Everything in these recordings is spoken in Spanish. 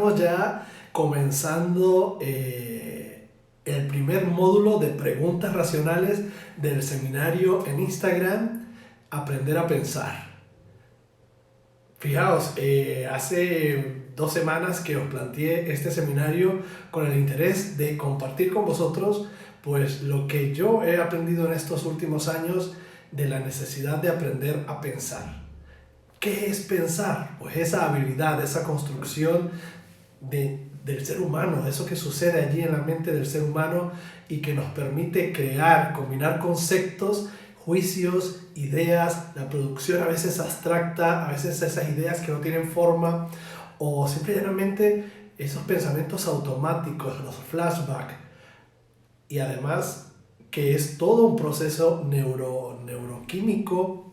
estamos ya comenzando el primer módulo de preguntas racionales del seminario en Instagram, Aprender a Pensar. Fijaos, hace 2 semanas que os planteé este seminario con el interés de compartir con vosotros pues lo que yo he aprendido en estos últimos años de la necesidad de aprender a pensar. ¿Qué es pensar? Pues esa habilidad, esa construcción del ser humano, eso que sucede allí en la mente del ser humano y que nos permite crear, combinar conceptos, juicios, ideas, la producción a veces abstracta, a veces esas ideas que no tienen forma, o simplemente esos pensamientos automáticos, los flashbacks, y además que es todo un proceso neuroquímico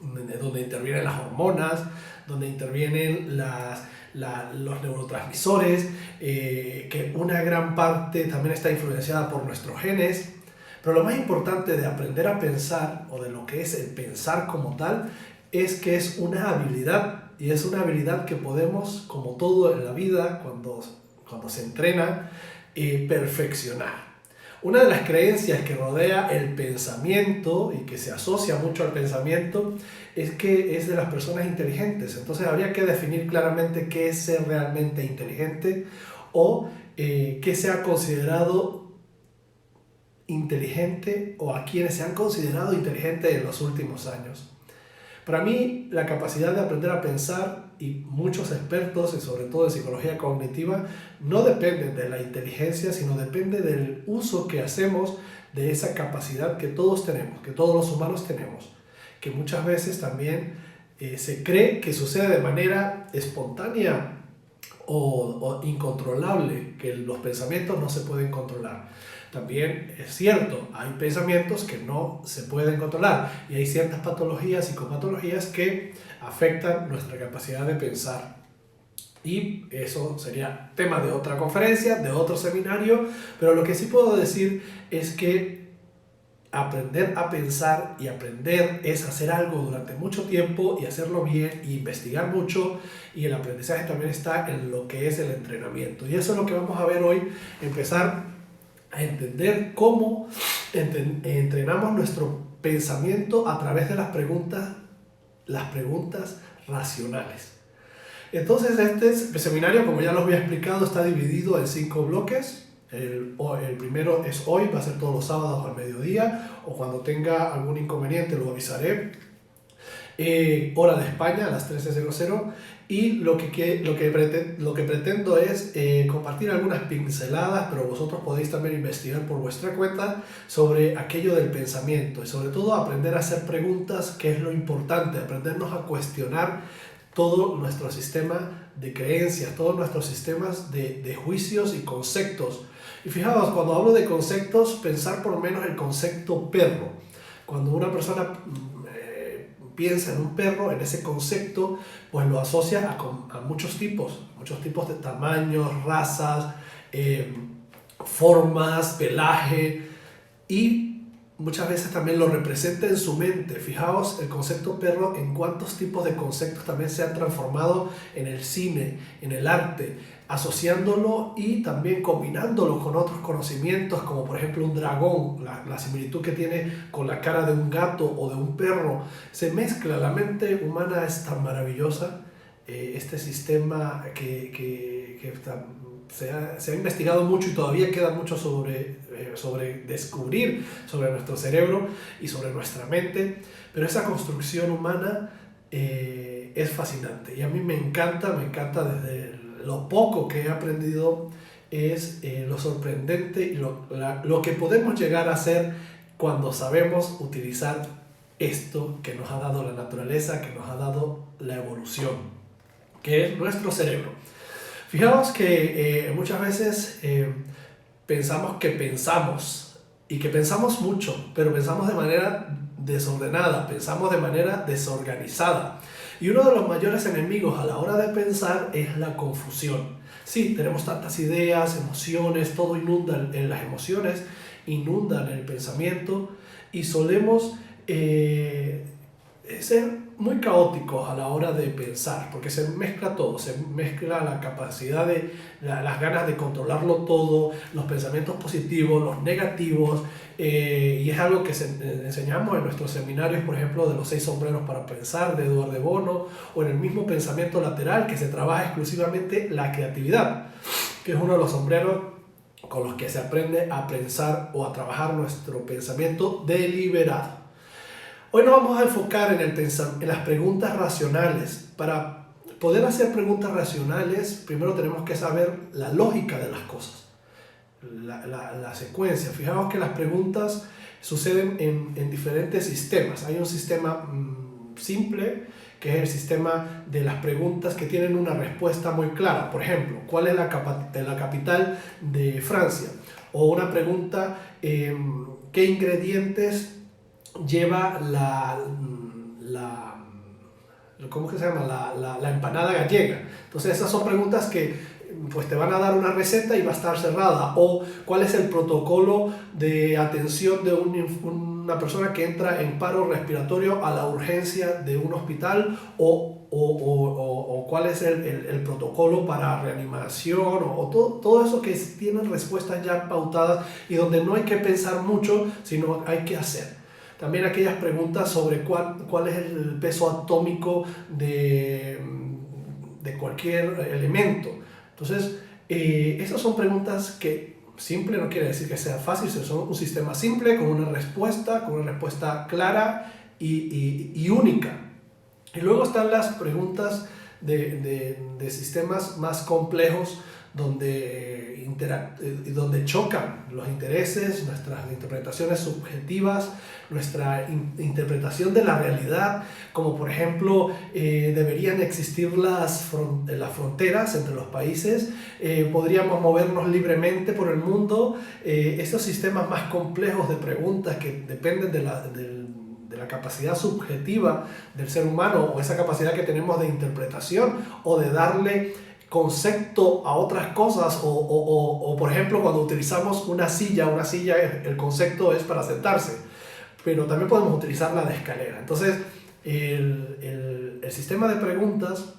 donde intervienen las hormonas, donde intervienen los neurotransmisores, que una gran parte también está influenciada por nuestros genes. Pero lo más importante de aprender a pensar, o de lo que es el pensar como tal, es que es una habilidad, y es una habilidad que podemos, como todo en la vida, cuando se entrena, perfeccionar. Una de las creencias que rodea el pensamiento y que se asocia mucho al pensamiento es que es de las personas inteligentes. Entonces habría que definir claramente qué es ser realmente inteligente o qué se ha considerado inteligente o a quienes se han considerado inteligentes en los últimos años. Para mí, la capacidad de aprender a pensar, y muchos expertos, y sobre todo en psicología cognitiva, no depende de la inteligencia, sino depende del uso que hacemos de esa capacidad que todos tenemos, que todos los humanos tenemos, que muchas veces también se cree que sucede de manera espontánea o incontrolable, que los pensamientos no se pueden controlar. También es cierto, hay pensamientos que no se pueden controlar y hay ciertas patologías, psicopatologías que afectan nuestra capacidad de pensar. Y eso sería tema de otra conferencia, de otro seminario, pero lo que sí puedo decir es que aprender a pensar y aprender es hacer algo durante mucho tiempo y hacerlo bien y investigar mucho, y el aprendizaje también está en lo que es el entrenamiento. Y eso es lo que vamos a ver hoy, empezar a entender cómo entrenamos nuestro pensamiento a través de las preguntas racionales. Entonces este seminario, como ya lo había explicado, está dividido en 5 bloques. El primero es hoy, va a ser todos los sábados al mediodía, o cuando tenga algún inconveniente lo avisaré. Hora de España a las 13:00, y lo que pretendo es compartir algunas pinceladas, pero vosotros podéis también investigar por vuestra cuenta sobre aquello del pensamiento, y sobre todo aprender a hacer preguntas, que es lo importante, aprendernos a cuestionar todo nuestro sistema de creencias, todos nuestros sistemas de juicios y conceptos. Y fijaos, cuando hablo de conceptos, pensar por lo menos el concepto perro. Cuando una persona piensa en un perro, en ese concepto, pues lo asocia a muchos tipos de tamaños, razas, formas, pelaje, y muchas veces también lo representa en su mente. Fijaos el concepto perro, en cuántos tipos de conceptos también se han transformado en el cine, en el arte, asociándolo y también combinándolo con otros conocimientos, como por ejemplo un dragón, la similitud que tiene con la cara de un gato o de un perro. Se mezcla, la mente humana es tan maravillosa, este sistema que se ha investigado mucho y todavía queda mucho sobre descubrir sobre nuestro cerebro y sobre nuestra mente, pero esa construcción humana es fascinante, y a mí me encanta desde lo poco que he aprendido, es lo sorprendente y lo que podemos llegar a hacer cuando sabemos utilizar esto que nos ha dado la naturaleza, que nos ha dado la evolución, que es nuestro cerebro. Fijaos que muchas veces pensamos que pensamos, y que pensamos mucho, pero pensamos de manera desordenada, pensamos de manera desorganizada. Y uno de los mayores enemigos a la hora de pensar es la confusión. Sí, tenemos tantas ideas, emociones, todo inunda en las emociones, inundan el pensamiento, y solemos ser muy caóticos a la hora de pensar, porque se mezcla todo, se mezcla la capacidad las ganas de controlarlo todo, los pensamientos positivos, los negativos, y es algo que enseñamos en nuestros seminarios, por ejemplo, de los 6 sombreros para pensar, de Edward de Bono, o en el mismo pensamiento lateral, que se trabaja exclusivamente la creatividad, que es uno de los sombreros con los que se aprende a pensar o a trabajar nuestro pensamiento deliberado. Hoy nos vamos a enfocar en las preguntas racionales. Para poder hacer preguntas racionales, primero tenemos que saber la lógica de las cosas, la secuencia. Fijaos que las preguntas suceden en diferentes sistemas. Hay un sistema simple, que es el sistema de las preguntas que tienen una respuesta muy clara. Por ejemplo, ¿cuál es la capital de Francia? O una pregunta, ¿qué ingredientes lleva ¿cómo que se llama? La empanada gallega? Entonces esas son preguntas que pues te van a dar una receta y va a estar cerrada. O ¿cuál es el protocolo de atención de una persona que entra en paro respiratorio a la urgencia de un hospital? O ¿cuál es el protocolo para reanimación? O todo eso que tienen respuestas ya pautadas y donde no hay que pensar mucho, sino hay que hacer. También aquellas preguntas sobre cuál es el peso atómico de cualquier elemento. Entonces, esas son preguntas que simple no quiere decir que sea fácil, son un sistema simple con una respuesta clara y única. Y luego están las preguntas de sistemas más complejos donde chocan los intereses, nuestras interpretaciones subjetivas, nuestra interpretación de la realidad, como por ejemplo deberían existir las fronteras entre los países, podríamos movernos libremente por el mundo. Estos sistemas más complejos de preguntas que dependen de la capacidad subjetiva del ser humano, o esa capacidad que tenemos de interpretación o de darle concepto a otras cosas, o por ejemplo cuando utilizamos una silla, el concepto es para sentarse, pero también podemos utilizarla de escalera. Entonces el sistema de preguntas,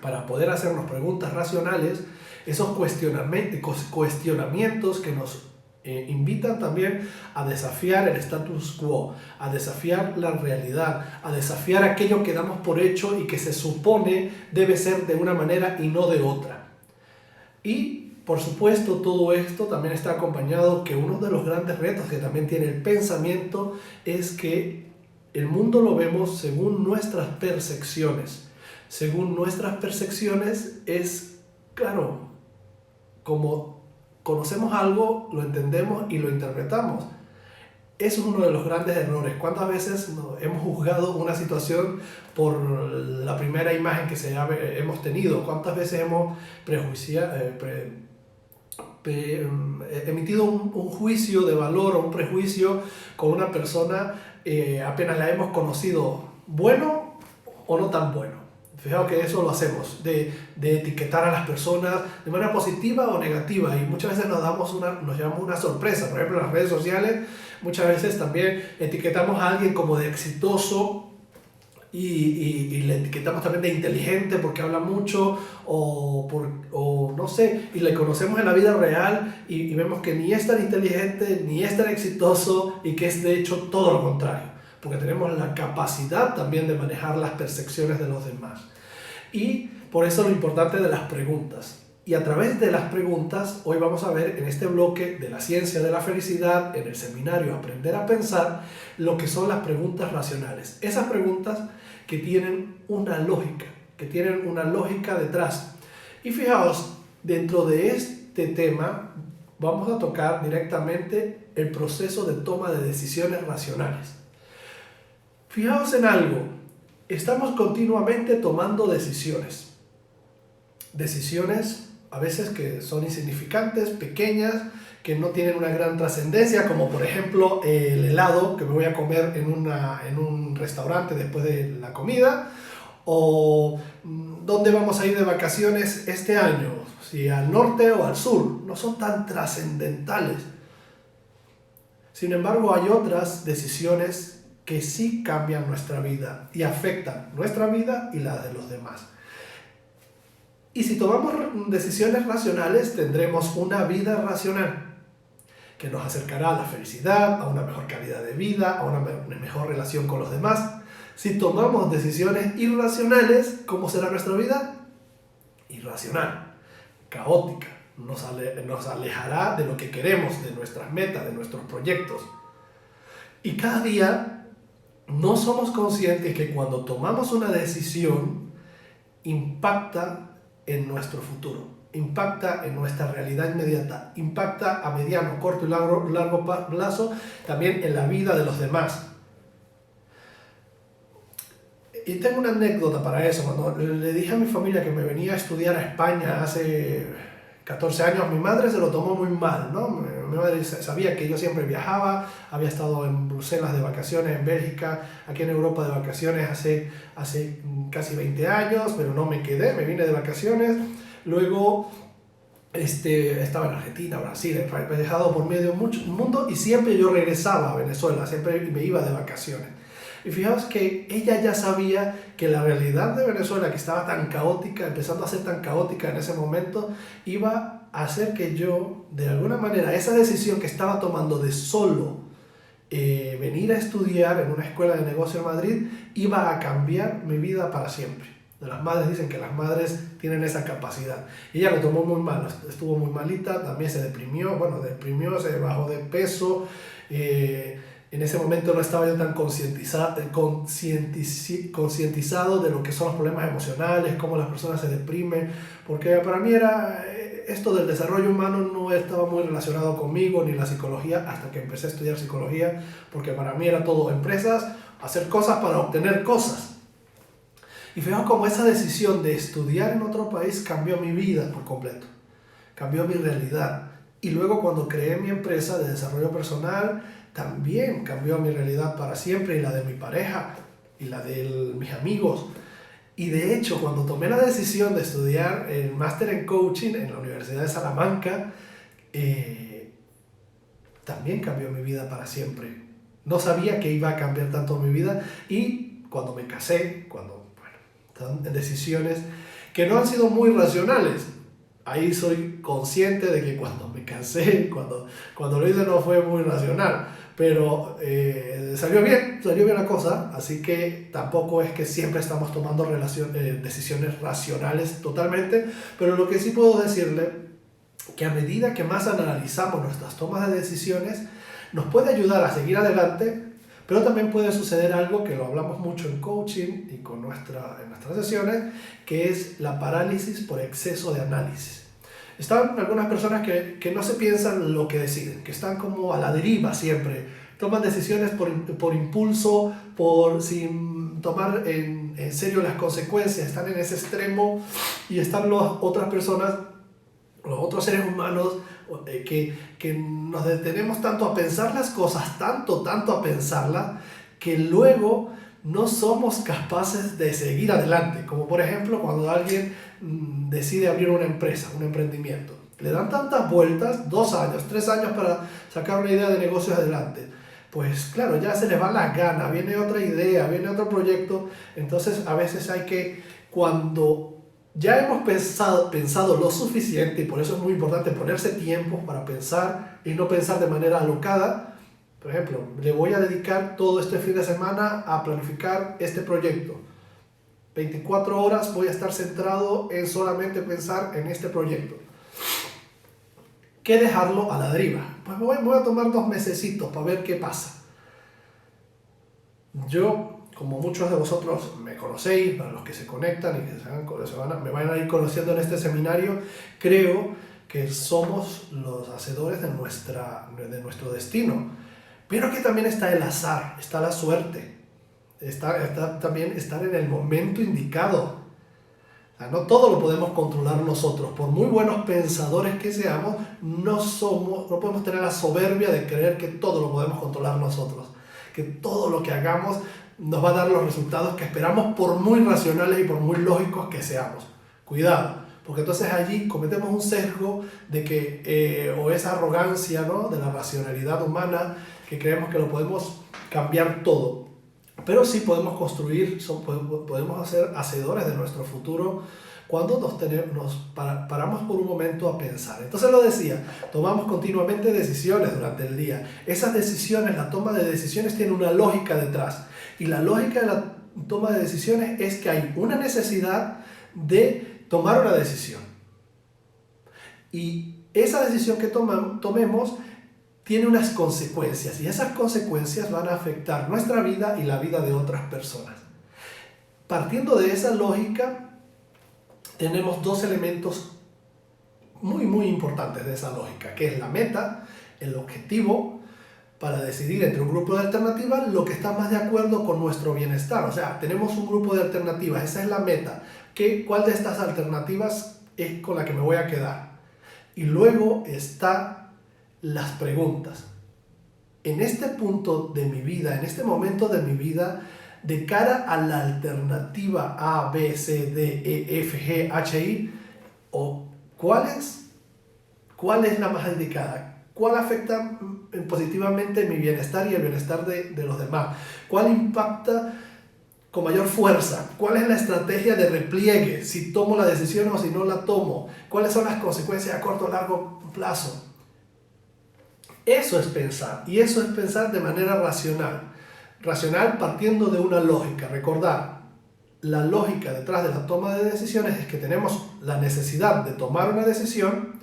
para poder hacernos preguntas racionales, esos cuestionamientos que nos invitan también a desafiar el status quo, a desafiar la realidad, a desafiar aquello que damos por hecho y que se supone debe ser de una manera y no de otra. Y por supuesto todo esto también está acompañado que uno de los grandes retos que también tiene el pensamiento es que el mundo lo vemos según nuestras percepciones. Según nuestras percepciones es, claro, como conocemos algo, lo entendemos y lo interpretamos. Eso es uno de los grandes errores. ¿Cuántas veces hemos juzgado una situación por la primera imagen que hemos tenido? ¿Cuántas veces hemos emitido un juicio de valor o un prejuicio con una persona apenas la hemos conocido, bueno o no tan bueno? Fijaos que eso lo hacemos, de etiquetar a las personas de manera positiva o negativa, y muchas veces nos llevamos una sorpresa. Por ejemplo, en las redes sociales muchas veces también etiquetamos a alguien como de exitoso y le etiquetamos también de inteligente porque habla mucho, o no sé, y le conocemos en la vida real y vemos que ni es tan inteligente ni es tan exitoso, y que es de hecho todo lo contrario, porque tenemos la capacidad también de manejar las percepciones de los demás. Y por eso lo importante de las preguntas. Y a través de las preguntas, hoy vamos a ver en este bloque de la ciencia de la felicidad, en el seminario Aprender a Pensar, lo que son las preguntas racionales. Esas preguntas que tienen una lógica detrás. Y fijaos, dentro de este tema vamos a tocar directamente el proceso de toma de decisiones racionales. Fijaos en algo, estamos continuamente tomando decisiones a veces que son insignificantes, pequeñas, que no tienen una gran trascendencia, como por ejemplo el helado que me voy a comer en un restaurante después de la comida, o dónde vamos a ir de vacaciones este año, si al norte o al sur. No son tan trascendentales. Sin embargo, hay otras decisiones que sí cambian nuestra vida y afectan nuestra vida y la de los demás. Y si tomamos decisiones racionales, tendremos una vida racional que nos acercará a la felicidad, a una mejor calidad de vida, a una mejor relación con los demás. Si tomamos decisiones irracionales, ¿cómo será nuestra vida? Irracional, caótica, nos alejará de lo que queremos, de nuestras metas, de nuestros proyectos. Y cada día no somos conscientes que cuando tomamos una decisión impacta en nuestro futuro, impacta en nuestra realidad inmediata, impacta a mediano, corto y largo plazo también en la vida de los demás. Y tengo una anécdota para eso. Cuando le dije a mi familia que me venía a estudiar a España hace 14 años, mi madre se lo tomó muy mal, ¿no? Mi madre sabía que yo siempre viajaba, había estado en Bruselas de vacaciones, en Bélgica, aquí en Europa de vacaciones hace casi 20 años, pero no me quedé, me vine de vacaciones. Luego estaba en Argentina, Brasil, he viajado por medio del mundo y siempre yo regresaba a Venezuela, siempre me iba de vacaciones. Y fijaos que ella ya sabía que la realidad de Venezuela, que estaba tan caótica, empezando a ser tan caótica en ese momento, iba a hacer que yo, de alguna manera, esa decisión que estaba tomando de solo venir a estudiar en una escuela de negocio en Madrid, iba a cambiar mi vida para siempre. Las madres dicen que las madres tienen esa capacidad. Y ella lo tomó muy mal, estuvo muy malita, también se deprimió, se bajó de peso. En ese momento no estaba yo tan concientizado de lo que son los problemas emocionales, cómo las personas se deprimen, porque para mí esto del desarrollo humano no estaba muy relacionado conmigo, ni la psicología, hasta que empecé a estudiar psicología, porque para mí era todo empresas, hacer cosas para obtener cosas. Y fijaos cómo esa decisión de estudiar en otro país cambió mi vida por completo, cambió mi realidad. Y luego cuando creé mi empresa de desarrollo personal, también cambió mi realidad para siempre y la de mi pareja y la de mis amigos. Y de hecho, cuando tomé la decisión de estudiar el máster en coaching en la Universidad de Salamanca, también cambió mi vida para siempre. No sabía que iba a cambiar tanto mi vida y cuando me casé, son decisiones que no han sido muy racionales. Ahí soy consciente de que cuando me casé, cuando lo hice no fue muy racional, pero salió bien la cosa, así que tampoco es que siempre estamos tomando decisiones racionales totalmente, pero lo que sí puedo decirle que a medida que más analizamos nuestras tomas de decisiones, nos puede ayudar a seguir adelante, pero también puede suceder algo que lo hablamos mucho en coaching y en nuestras sesiones, que es la parálisis por exceso de análisis. Están algunas personas que no se piensan lo que deciden, que están como a la deriva siempre, toman decisiones por impulso, sin tomar en serio las consecuencias, están en ese extremo y están las otras personas, los otros seres humanos que nos detenemos tanto a pensar las cosas, tanto a pensarlas, que luego no somos capaces de seguir adelante. Como por ejemplo cuando alguien decide abrir una empresa, un emprendimiento. Le dan tantas vueltas, 2 años, 3 años para sacar una idea de negocio adelante. Pues claro, ya se les va la gana, viene otra idea, viene otro proyecto. Entonces a veces hay que, cuando ya hemos pensado lo suficiente, y por eso es muy importante ponerse tiempo para pensar y no pensar de manera alocada. Por ejemplo, le voy a dedicar todo este fin de semana a planificar este proyecto. 24 horas voy a estar centrado en solamente pensar en este proyecto. ¿Qué dejarlo a la deriva? Pues voy a tomar 2 mesecitos para ver qué pasa. Yo, como muchos de vosotros me conocéis, para los que se conectan y que me van a ir conociendo en este seminario, creo que somos los hacedores de nuestro destino. Pero que también está el azar, está la suerte, está también estar en el momento indicado. O sea, no todo lo podemos controlar nosotros. Por muy buenos pensadores que seamos, no podemos tener la soberbia de creer que todo lo podemos controlar nosotros. Que todo lo que hagamos nos va a dar los resultados que esperamos, por muy racionales y por muy lógicos que seamos. Cuidado, porque entonces allí cometemos un sesgo de que, o esa arrogancia, ¿no?, de la racionalidad humana, que creemos que lo podemos cambiar todo. Pero sí podemos construir, podemos ser hacedores de nuestro futuro cuando nos paramos por un momento a pensar. Entonces lo decía, tomamos continuamente decisiones durante el día. Esas decisiones, la toma de decisiones tiene una lógica detrás. Y la lógica de la toma de decisiones es que hay una necesidad de tomar una decisión. Y esa decisión que tomemos tiene unas consecuencias. Y esas consecuencias van a afectar nuestra vida y la vida de otras personas. Partiendo de esa lógica, tenemos dos elementos muy importantes de esa lógica, que es la meta, el objetivo, para decidir entre un grupo de alternativas lo que está más de acuerdo con nuestro bienestar. O sea, tenemos un grupo de alternativas, esa es la meta. ¿Cuál de estas alternativas es con la que me voy a quedar? Y luego están las preguntas. En este punto de mi vida, en este momento de mi vida, de cara a la alternativa A, B, C, D, E, F, G, H, I, ¿cuál es la más indicada? ¿Cuál afecta positivamente mi bienestar y el bienestar de los demás? ¿Cuál impacta con mayor fuerza? ¿Cuál es la estrategia de repliegue? Si tomo la decisión o si no la tomo. ¿Cuáles son las consecuencias a corto o largo plazo? Eso es pensar, y eso es pensar de manera racional. Racional partiendo de una lógica. Recordar, la lógica detrás de la toma de decisiones es que tenemos la necesidad de tomar una decisión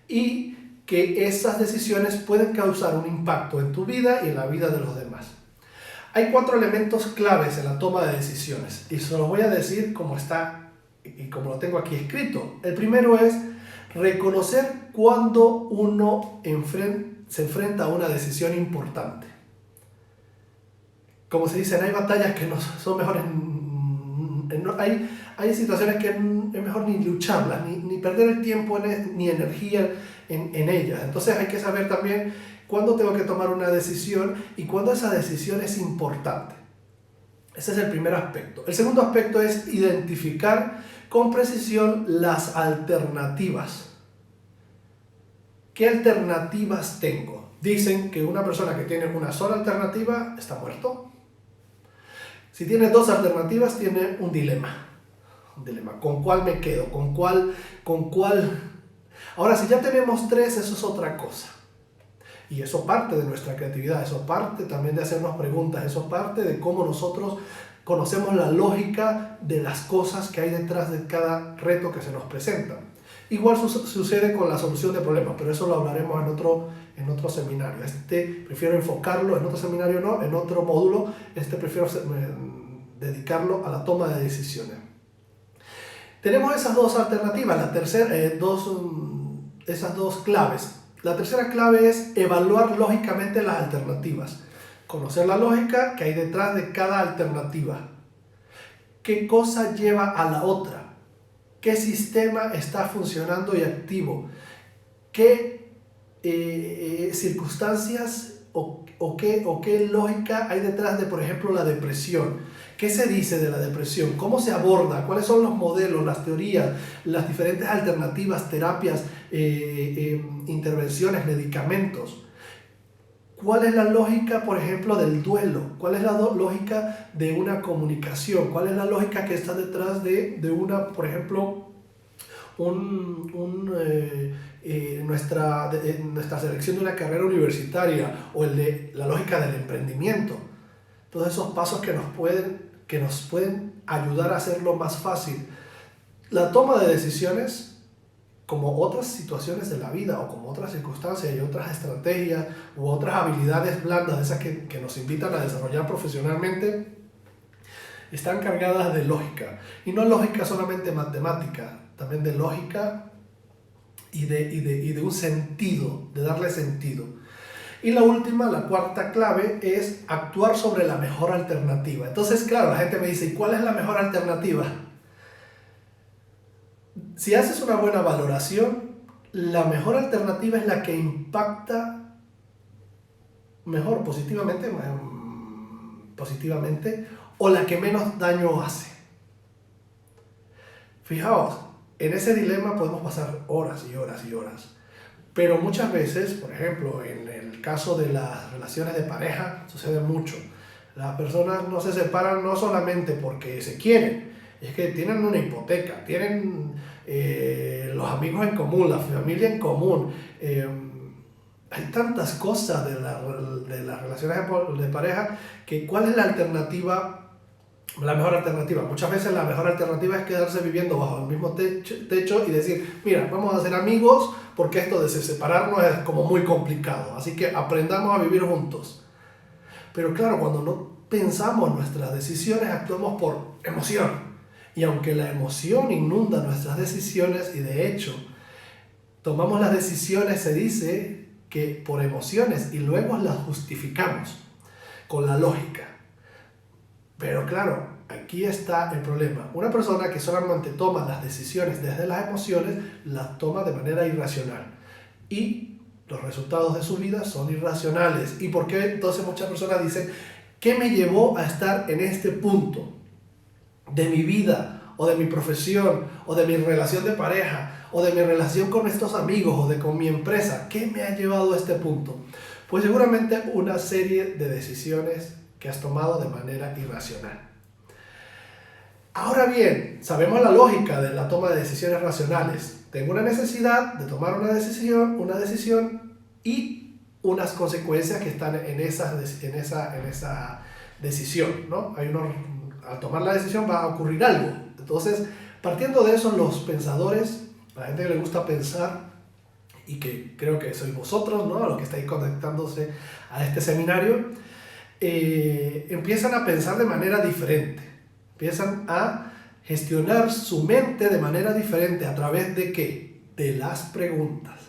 y que esas decisiones pueden causar un impacto en tu vida y en la vida de los demás. Hay 4 elementos claves en la toma de decisiones y se los voy a decir como está y como lo tengo aquí escrito. El primero es reconocer cuando uno se enfrenta a una decisión importante. Como se dice, hay batallas que no son mejores, hay situaciones que es mejor ni lucharlas, ni perder el tiempo ni energía en ellas. Entonces hay que saber también cuándo tengo que tomar una decisión y cuándo esa decisión es importante. Ese es el primer aspecto. El segundo aspecto es identificar con precisión las alternativas. ¿Qué alternativas tengo? Dicen que una persona que tiene una sola alternativa está muerto. Si tiene 2 alternativas, tiene un dilema. Un dilema. ¿Con cuál me quedo? ¿Con cuál? Ahora, si ya tenemos 3, eso es otra cosa. Y eso parte de nuestra creatividad, eso parte también de hacernos preguntas, eso parte de cómo nosotros conocemos la lógica de las cosas que hay detrás de cada reto que se nos presenta. Igual sucede con la solución de problemas, pero eso lo hablaremos en otro seminario. Prefiero enfocarlo, en otro seminario no, en otro módulo, prefiero dedicarlo a la toma de decisiones. Tenemos esas 2 alternativas, esas 2 claves. La tercera clave es evaluar lógicamente las alternativas. Conocer la lógica que hay detrás de cada alternativa. ¿Qué cosa lleva a la otra? ¿Qué sistema está funcionando y activo? ¿Qué circunstancias o qué lógica hay detrás de, por ejemplo, la depresión? ¿Qué se dice de la depresión? ¿Cómo se aborda? ¿Cuáles son los modelos, las teorías, las diferentes alternativas, terapias, intervenciones, medicamentos? ¿Cuál es la lógica, por ejemplo, del duelo? ¿Cuál es la lógica de una comunicación? ¿Cuál es la lógica que está detrás de una, por ejemplo, nuestra selección de una carrera universitaria o la lógica del emprendimiento? Todos esos pasos que nos pueden ayudar a hacerlo más fácil. La toma de decisiones, como otras situaciones de la vida o como otras circunstancias y otras estrategias u otras habilidades blandas, esas que nos invitan a desarrollar profesionalmente, están cargadas de lógica. Y no lógica solamente matemática, también de lógica y de un sentido, de darle sentido. Y la última, la cuarta clave, es actuar sobre la mejor alternativa. Entonces, claro, la gente me dice, ¿y cuál es la mejor alternativa? Si haces una buena valoración, la mejor alternativa es la que impacta mejor positivamente o la que menos daño hace. Fijaos, en ese dilema podemos pasar horas y horas y horas. Pero muchas veces, por ejemplo, en el caso de las relaciones de pareja, sucede mucho. Las personas no se separan no solamente porque se quieren, es que tienen una hipoteca, tienen los amigos en común, la familia en común. Hay tantas cosas de las relaciones de pareja que ¿cuál es la alternativa? La mejor alternativa. Muchas veces la mejor alternativa es quedarse viviendo bajo el mismo techo y decir, mira, vamos a ser amigos porque esto de separarnos es como muy complicado. Así que aprendamos a vivir juntos. Pero claro, cuando no pensamos nuestras decisiones, actuamos por emoción. Y aunque la emoción inunda nuestras decisiones, y de hecho, tomamos las decisiones, se dice que por emociones, y luego las justificamos con la lógica. Pero claro, aquí está el problema. Una persona que solamente toma las decisiones desde las emociones, las toma de manera irracional. Y los resultados de su vida son irracionales. ¿Y por qué entonces muchas personas dicen, ¿qué me llevó a estar en este punto de mi vida, o de mi profesión, o de mi relación de pareja, o de mi relación con estos amigos, o de con mi empresa? ¿Qué me ha llevado a este punto? Pues seguramente una serie de decisiones que has tomado de manera irracional. Ahora bien, sabemos la lógica de la toma de decisiones racionales. Tengo una necesidad de tomar una decisión y unas consecuencias que están en esa decisión, ¿no? Al tomar la decisión va a ocurrir algo. Entonces, partiendo de eso, los pensadores, la gente que le gusta pensar, y que creo que sois vosotros, ¿no? Los que estáis conectándose a este seminario, empiezan a pensar de manera diferente, empiezan a gestionar su mente de manera diferente. ¿A través de qué? De las preguntas.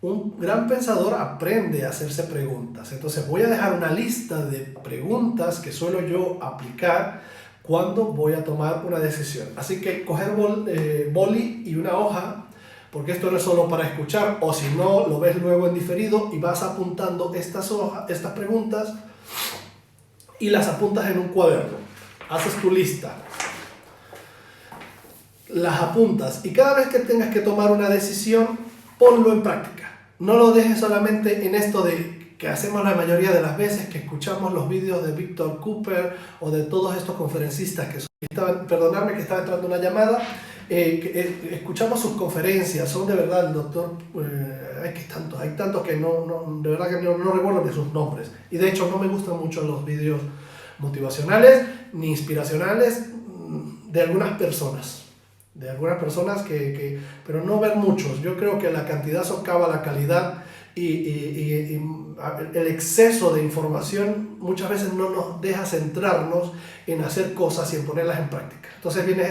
Un gran pensador aprende a hacerse preguntas. Entonces voy a dejar una lista de preguntas que suelo yo aplicar cuando voy a tomar una decisión. Así que coger boli y una hoja, porque esto no es solo para escuchar, o si no, lo ves luego en diferido y vas apuntando estas preguntas y las apuntas en un cuaderno. Haces tu lista, las apuntas y cada vez que tengas que tomar una decisión, ponlo en práctica. No lo dejes solamente en esto de que hacemos la mayoría de las veces, que escuchamos los vídeos de Víctor Cooper o de todos estos conferencistas perdonadme que estaba entrando una llamada, escuchamos sus conferencias, son de verdad el doctor, hay tantos que de verdad que no recuerdo ni sus nombres, y de hecho no me gustan mucho los vídeos motivacionales ni inspiracionales de algunas personas, pero no ver muchos. Yo creo que la cantidad socava la calidad y el exceso de información muchas veces no nos deja centrarnos en hacer cosas y en ponerlas en práctica. Entonces viene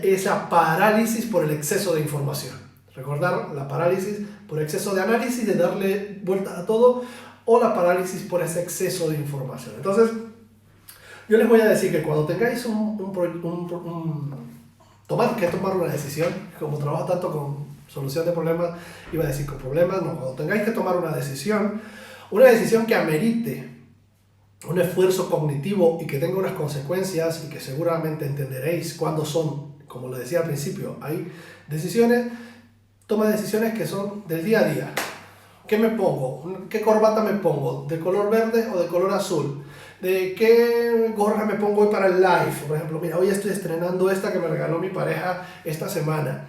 esa parálisis por el exceso de información. Recordar la parálisis por exceso de análisis, de darle vuelta a todo, o la parálisis por ese exceso de información. Entonces, yo les voy a decir que cuando tengáis que tomar una decisión, como trabajo tanto con solución de problemas, iba a decir con problemas, no, cuando tengáis que tomar una decisión que amerite un esfuerzo cognitivo y que tenga unas consecuencias y que seguramente entenderéis cuándo son, como lo decía al principio, hay toma decisiones que son del día a día. ¿Qué me pongo? ¿Qué corbata me pongo? ¿De color verde o de color azul? ¿De qué gorra me pongo hoy para el live? Por ejemplo, mira, hoy estoy estrenando esta que me regaló mi pareja esta semana.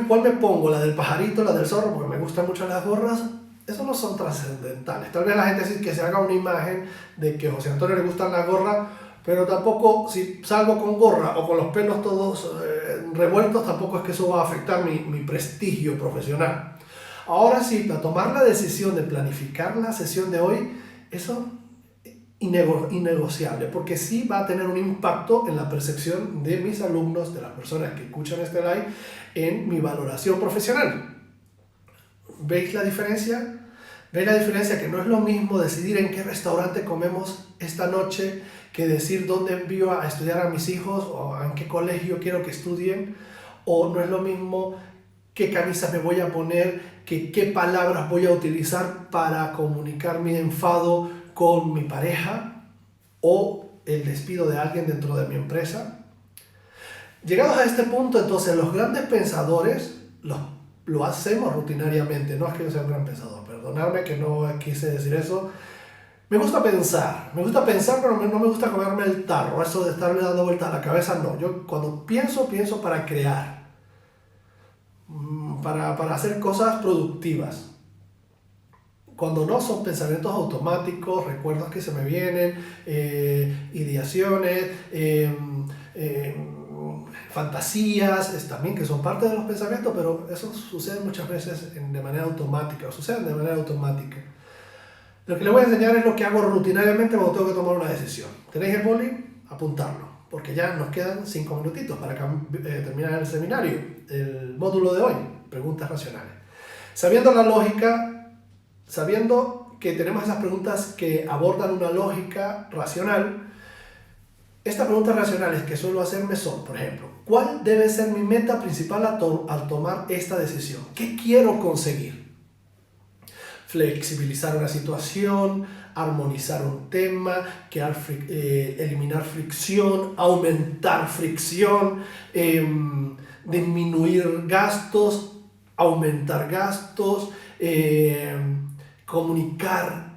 ¿Cuál me pongo? ¿La del pajarito, la del zorro? Porque me gustan mucho las gorras. Eso no son trascendentales. Tal vez la gente sí que se haga una imagen de que a José Antonio le gustan las gorras, pero tampoco, si salgo con gorra o con los pelos todos revueltos, tampoco es que eso va a afectar mi prestigio profesional. Ahora sí, para tomar la decisión de planificar la sesión de hoy, eso innegociable, porque sí va a tener un impacto en la percepción de mis alumnos, de las personas que escuchan este live, en mi valoración profesional. ¿Veis la diferencia? ¿Veis la diferencia? Que no es lo mismo decidir en qué restaurante comemos esta noche que decir dónde envío a estudiar a mis hijos o en qué colegio quiero que estudien, o no es lo mismo qué camisas me voy a poner, qué palabras voy a utilizar para comunicar mi enfado con mi pareja o el despido de alguien dentro de mi empresa. Llegados a este punto, entonces los grandes pensadores lo hacemos rutinariamente. No es que yo sea un gran pensador, perdonadme que no quise decir eso. me gusta pensar, pero no me gusta comerme el tarro, eso de estarle dando vueltas a la cabeza, no. Yo cuando pienso para crear, para hacer cosas productivas. Cuando no son pensamientos automáticos, recuerdos que se me vienen, ideaciones, fantasías, también que son parte de los pensamientos, pero eso sucede muchas veces de manera automática, o suceden de manera automática. Lo que les voy a enseñar es lo que hago rutinariamente cuando tengo que tomar una decisión. ¿Tenéis el boli? Apuntarlo, porque ya nos quedan 5 minutitos para terminar el seminario, el módulo de hoy, preguntas racionales. Sabiendo la lógica, sabiendo que tenemos esas preguntas que abordan una lógica racional, estas preguntas racionales que suelo hacerme son, por ejemplo, ¿cuál debe ser mi meta principal al tomar esta decisión? ¿Qué quiero conseguir? Flexibilizar una situación, armonizar un tema, eliminar fricción, aumentar fricción, disminuir gastos, aumentar gastos, comunicar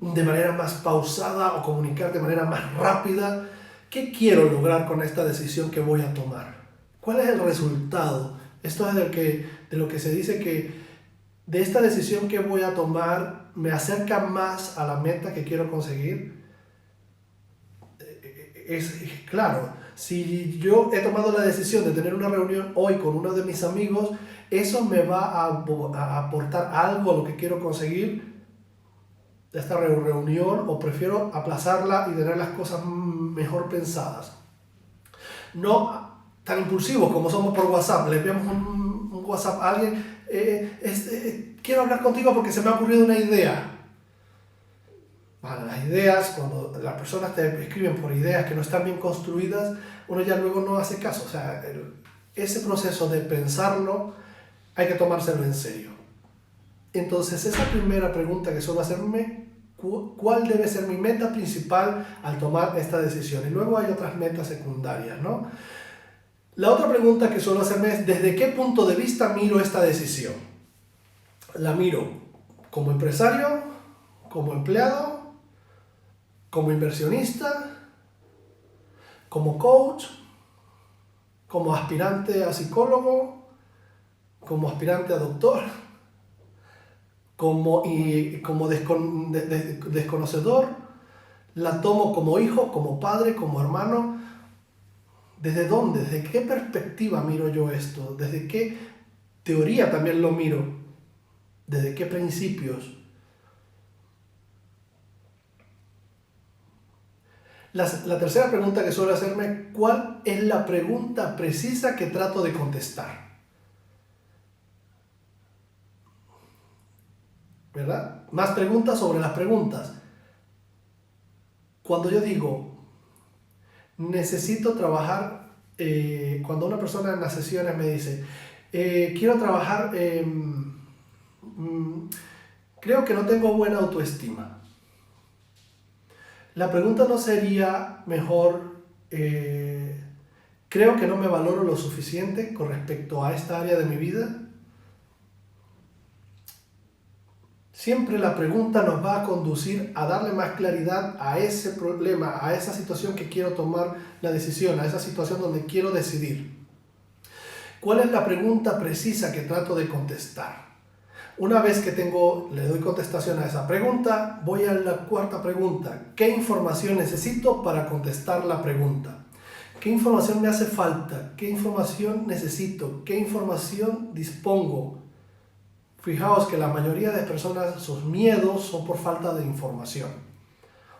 de manera más pausada o comunicar de manera más rápida. ¿Qué quiero lograr con esta decisión que voy a tomar? ¿Cuál es el resultado? Esto es de lo que se dice que de esta decisión que voy a tomar me acerca más a la meta que quiero conseguir. Es claro, si yo he tomado la decisión de tener una reunión hoy con uno de mis amigos, eso me va a aportar algo a lo que quiero conseguir de esta reunión, o prefiero aplazarla y tener las cosas mejor pensadas. No tan impulsivos como somos por WhatsApp. Le enviamos un WhatsApp a alguien, quiero hablar contigo porque se me ha ocurrido una idea. Vale, las ideas, cuando las personas te escriben por ideas que no están bien construidas, uno ya luego no hace caso. O sea, ese proceso de pensarlo hay que tomárselo en serio. Entonces, esa primera pregunta que suelo hacerme, ¿cuál debe ser mi meta principal al tomar esta decisión? Y luego hay otras metas secundarias, ¿no? La otra pregunta que suelo hacerme es, ¿desde qué punto de vista miro esta decisión? ¿La miro como empresario, como empleado, como inversionista, como coach, como aspirante a psicólogo, como aspirante a doctor, como desconocedor? ¿La tomo como hijo, como padre, como hermano? ¿Desde dónde? ¿Desde qué perspectiva miro yo esto? ¿Desde qué teoría también lo miro? ¿Desde qué principios? La tercera pregunta que suelo hacerme, ¿cuál es la pregunta precisa que trato de contestar? ¿Verdad? Más preguntas sobre las preguntas. Cuando yo digo, necesito trabajar, cuando una persona en las sesiones me dice, quiero trabajar, creo que no tengo buena autoestima. La pregunta no sería mejor, creo que no me valoro lo suficiente con respecto a esta área de mi vida. Siempre la pregunta nos va a conducir a darle más claridad a ese problema, a esa situación que quiero tomar la decisión, a esa situación donde quiero decidir. ¿Cuál es la pregunta precisa que trato de contestar? Una vez que le doy contestación a esa pregunta, voy a la cuarta pregunta. ¿Qué información necesito para contestar la pregunta? ¿Qué información me hace falta? ¿Qué información necesito? ¿Qué información dispongo? Fijaos que la mayoría de personas, sus miedos son por falta de información.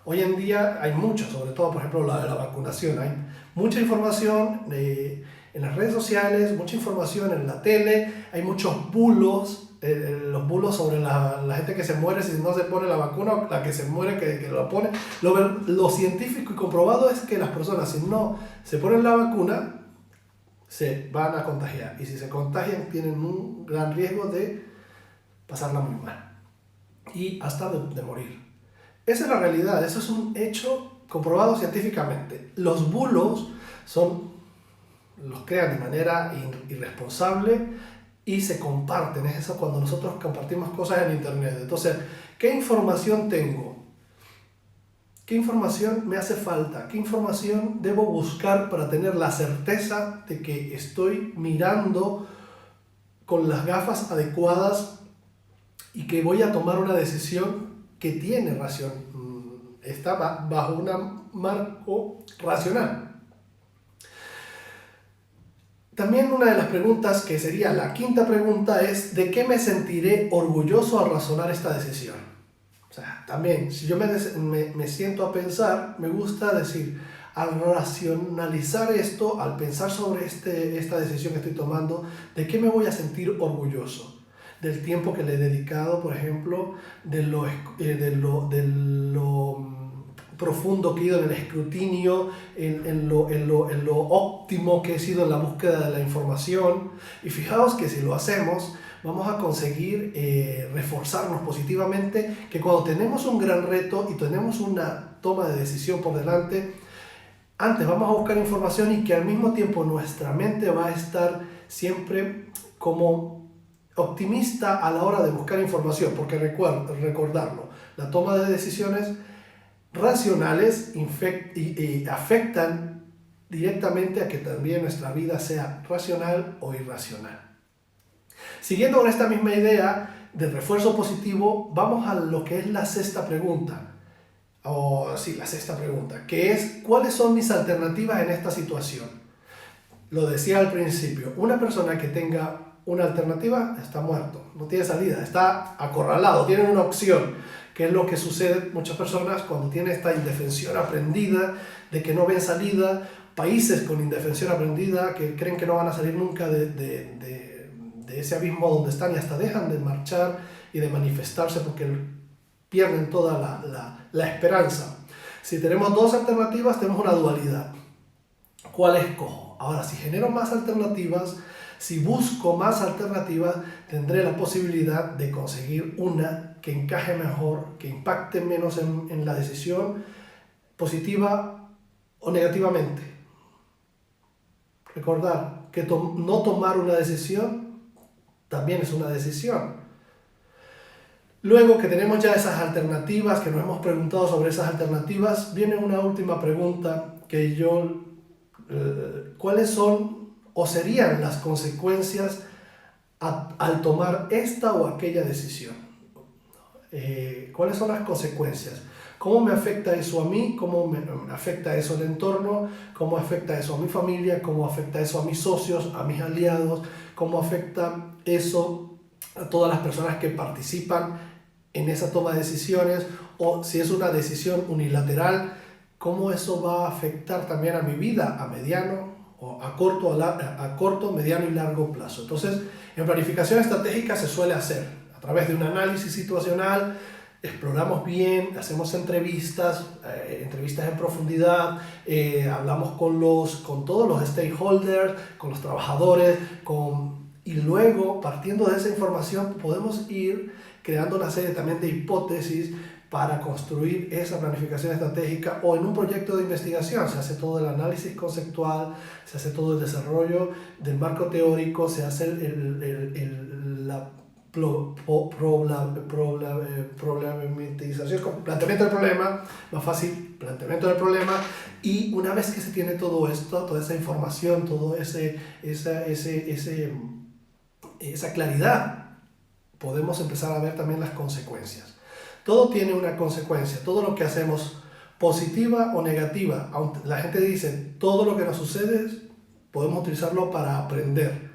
Hoy en día hay mucho, sobre todo por ejemplo la de la vacunación, hay mucha información en las redes sociales, mucha información en la tele, hay muchos bulos, los bulos sobre la gente que se muere si no se pone la vacuna, o la que se muere que lo pone. Lo científico y comprobado es que las personas, si no se ponen la vacuna, se van a contagiar, y si se contagian tienen un gran riesgo de pasarla muy mal y hasta de morir. Esa es la realidad, eso es un hecho comprobado científicamente. Los bulos los crean de manera irresponsable y se comparten. Es eso cuando nosotros compartimos cosas en internet. Entonces, ¿qué información tengo? ¿Qué información me hace falta? ¿Qué información debo buscar para tener la certeza de que estoy mirando con las gafas adecuadas y que voy a tomar una decisión que tiene razón, está bajo un marco racional? También una de las preguntas, que sería la quinta pregunta, es ¿de qué me sentiré orgulloso al razonar esta decisión? O sea, también, si yo me siento a pensar, me gusta decir, al racionalizar esto, al pensar sobre esta decisión que estoy tomando, ¿de qué me voy a sentir orgulloso? Del tiempo que le he dedicado, por ejemplo, de lo profundo que he ido en el escrutinio, en lo óptimo que he sido en la búsqueda de la información. Y fijaos que si lo hacemos, vamos a conseguir reforzarnos positivamente, que cuando tenemos un gran reto y tenemos una toma de decisión por delante, antes vamos a buscar información y que al mismo tiempo nuestra mente va a estar siempre como optimista a la hora de buscar información, porque recordarlo, la toma de decisiones racionales afectan directamente a que también nuestra vida sea racional o irracional. Siguiendo con esta misma idea del refuerzo positivo, vamos a lo que es la sexta pregunta, que es ¿cuáles son mis alternativas en esta situación? Lo decía al principio, una persona que tenga una alternativa está muerto, no tiene salida, está acorralado, tiene una opción, que es lo que sucede muchas personas cuando tienen esta indefensión aprendida, de que no ven salida, países con indefensión aprendida, que creen que no van a salir nunca de ese abismo donde están y hasta dejan de marchar y de manifestarse porque pierden toda la esperanza. Si tenemos dos alternativas, tenemos una dualidad. ¿Cuál escojo? Ahora, si genero más alternativas, si busco más alternativas, tendré la posibilidad de conseguir una que encaje mejor, que impacte menos en la decisión, positiva o negativamente. Recordar que no tomar una decisión también es una decisión. Luego que tenemos ya esas alternativas, que nos hemos preguntado sobre esas alternativas, viene una última pregunta que ¿cuáles son o serían las consecuencias al tomar esta o aquella decisión? ¿Cuáles son las consecuencias? ¿Cómo me afecta eso a mí? ¿Cómo me afecta eso al entorno? ¿Cómo afecta eso a mi familia? ¿Cómo afecta eso a mis socios, a mis aliados? ¿Cómo afecta eso a todas las personas que participan en esa toma de decisiones? O si es una decisión unilateral, ¿cómo eso va a afectar también a mi vida a mediano o a corto, mediano y largo plazo? Entonces, en planificación estratégica se suele hacer a través de un análisis situacional, exploramos bien, hacemos entrevistas en profundidad, hablamos con todos los stakeholders, con los trabajadores, y luego, partiendo de esa información, podemos ir creando una serie también de hipótesis para construir esa planificación estratégica, o en un proyecto de investigación se hace todo el análisis conceptual, se hace todo el desarrollo del marco teórico, se hace la problematización, planteamiento del problema, más fácil, planteamiento del problema, y una vez que se tiene todo esto, toda esa información, toda esa claridad, podemos empezar a ver también las consecuencias. Todo tiene una consecuencia, todo lo que hacemos, positiva o negativa. Aunque la gente dice, todo lo que nos sucede podemos utilizarlo para aprender.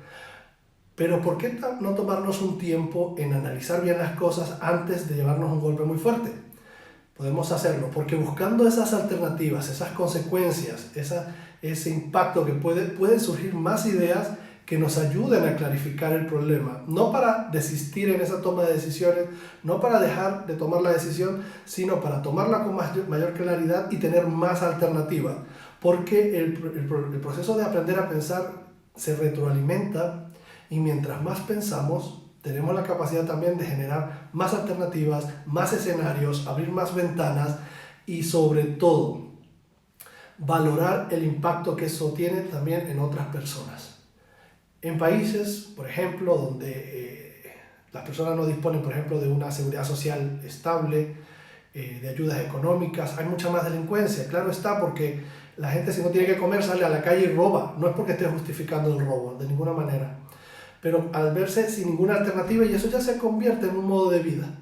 Pero ¿por qué no tomarnos un tiempo en analizar bien las cosas antes de llevarnos un golpe muy fuerte? Podemos hacerlo porque buscando esas alternativas, esas consecuencias, ese impacto que pueden surgir más ideas que nos ayuden a clarificar el problema, no para desistir en esa toma de decisiones, no para dejar de tomar la decisión, sino para tomarla con mayor claridad y tener más alternativas, porque el proceso de aprender a pensar se retroalimenta, y mientras más pensamos, tenemos la capacidad también de generar más alternativas, más escenarios, abrir más ventanas y sobre todo valorar el impacto que eso tiene también en otras personas. En países, por ejemplo, donde las personas no disponen, por ejemplo, de una seguridad social estable, de ayudas económicas. Hay mucha más delincuencia, claro está, porque la gente, si no tiene que comer, sale a la calle y roba. No es porque esté justificando el robo, de ninguna manera. Pero al verse sin ninguna alternativa, y eso ya se convierte en un modo de vida.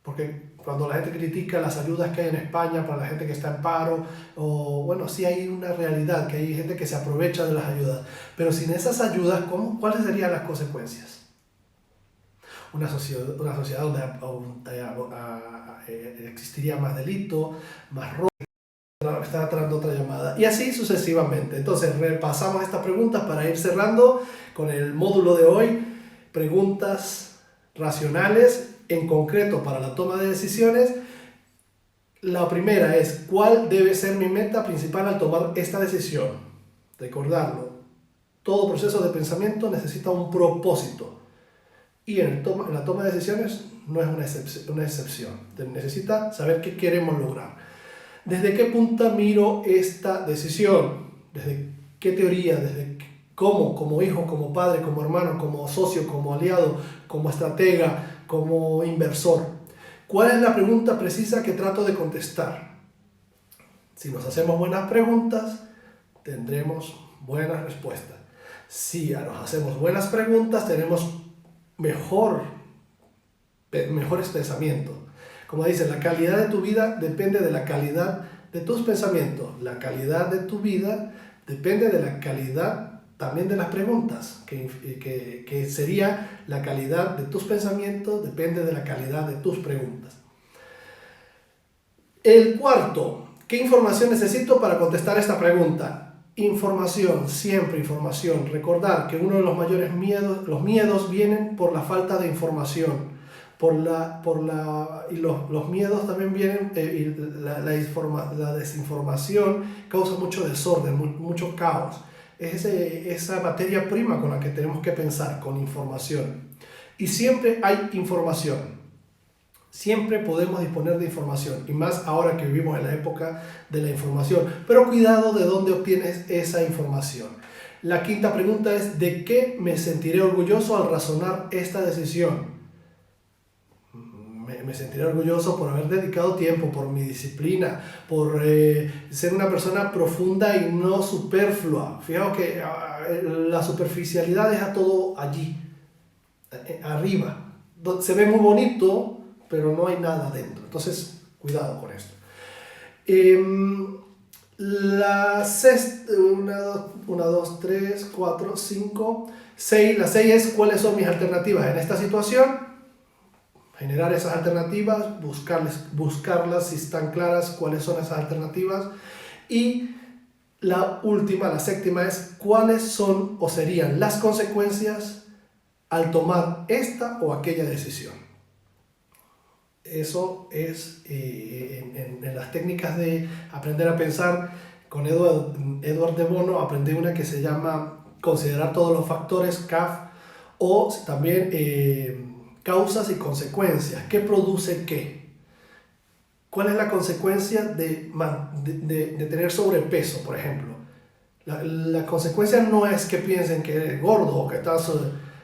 Porque cuando la gente critica las ayudas que hay en España para la gente que está en paro, o bueno, sí hay una realidad, que hay gente que se aprovecha de las ayudas. Pero sin esas ayudas, ¿cuáles serían las consecuencias? Una sociedad donde existiría más delito, más robo. Está entrando otra llamada. Y así sucesivamente. Entonces repasamos estas preguntas para ir cerrando con el módulo de hoy. Preguntas racionales, en concreto para la toma de decisiones. La primera es: ¿cuál debe ser mi meta principal al tomar esta decisión? Recordarlo. Todo proceso de pensamiento necesita un propósito. Y en la toma de decisiones no es una excepción. Necesita saber qué queremos lograr. ¿Desde qué punto miro esta decisión? ¿Desde qué teoría? ¿Desde cómo? Como hijo, como padre, como hermano, como socio, como aliado, como estratega, como inversor. ¿Cuál es la pregunta precisa que trato de contestar? Si nos hacemos buenas preguntas, tendremos buenas respuestas. Si nos hacemos buenas preguntas, tenemos mejores pensamientos. Como dice, la calidad de tu vida depende de la calidad de tus pensamientos. La calidad de tu vida depende de la calidad también de las preguntas, que sería la calidad de tus pensamientos, depende de la calidad de tus preguntas. El cuarto, ¿qué información necesito para contestar esta pregunta? Información, siempre información. Recordar que uno de los mayores miedos, los miedos vienen por la falta de información. Y los miedos también vienen, la desinformación causa mucho desorden, mucho caos. Es esa materia prima con la que tenemos que pensar, con información. Y siempre hay información. Siempre podemos disponer de información, y más ahora que vivimos en la época de la información. Pero cuidado de dónde obtienes esa información. La quinta pregunta es: ¿de qué me sentiré orgulloso al razonar esta decisión? Me sentiré orgulloso por haber dedicado tiempo, por mi disciplina, por ser una persona profunda y no superflua. Fijaos que la superficialidad deja todo allí, arriba. Se ve muy bonito, pero no hay nada dentro. Entonces, cuidado con esto. La sexta, 1, 2, 3, 4, 5, 6. La 6 es: ¿cuáles son mis alternativas en esta situación? Generar esas alternativas, buscarlas si están claras cuáles son esas alternativas. Y la última, la séptima, es: ¿cuáles son o serían las consecuencias al tomar esta o aquella decisión? Eso es en las técnicas de aprender a pensar. Con Edward de Bono aprendí una que se llama considerar todos los factores, CAF, o también causas y consecuencias. ¿Qué produce qué? ¿Cuál es la consecuencia de tener sobrepeso, por ejemplo? La consecuencia no es que piensen que eres gordo o que estás...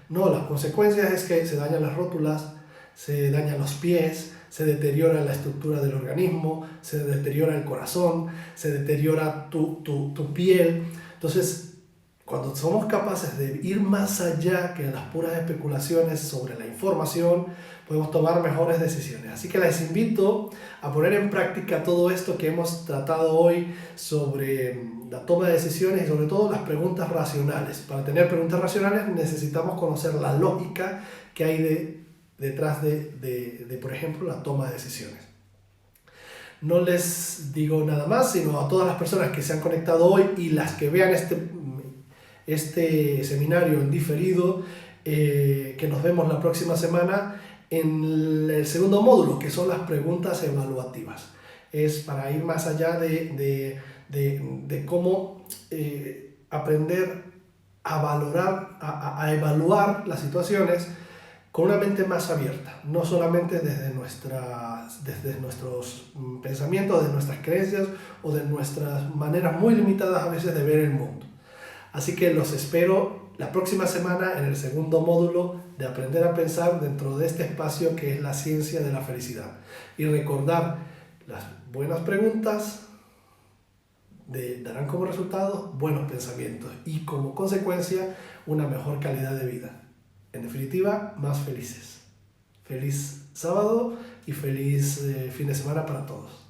No, la consecuencia es que se dañan las rótulas, se dañan los pies, se deteriora la estructura del organismo, se deteriora el corazón, se deteriora tu piel. Entonces, cuando somos capaces de ir más allá que las puras especulaciones sobre la información, podemos tomar mejores decisiones. Así que les invito a poner en práctica todo esto que hemos tratado hoy sobre la toma de decisiones y sobre todo las preguntas racionales. Para tener preguntas racionales necesitamos conocer la lógica que hay detrás de, por ejemplo, la toma de decisiones. No les digo nada más, sino a todas las personas que se han conectado hoy y las que vean este seminario en diferido, que nos vemos la próxima semana en el segundo módulo, que son las preguntas evaluativas. Es para ir más allá de cómo aprender a valorar, a evaluar las situaciones con una mente más abierta, no solamente desde nuestros pensamientos, de nuestras creencias o de nuestras maneras muy limitadas a veces de ver el mundo. Así que los espero la próxima semana en el segundo módulo de Aprender a Pensar dentro de este espacio que es la ciencia de la felicidad. Y recordar, las buenas preguntas darán como resultado buenos pensamientos y como consecuencia una mejor calidad de vida. En definitiva, más felices. Feliz sábado y feliz fin de semana para todos.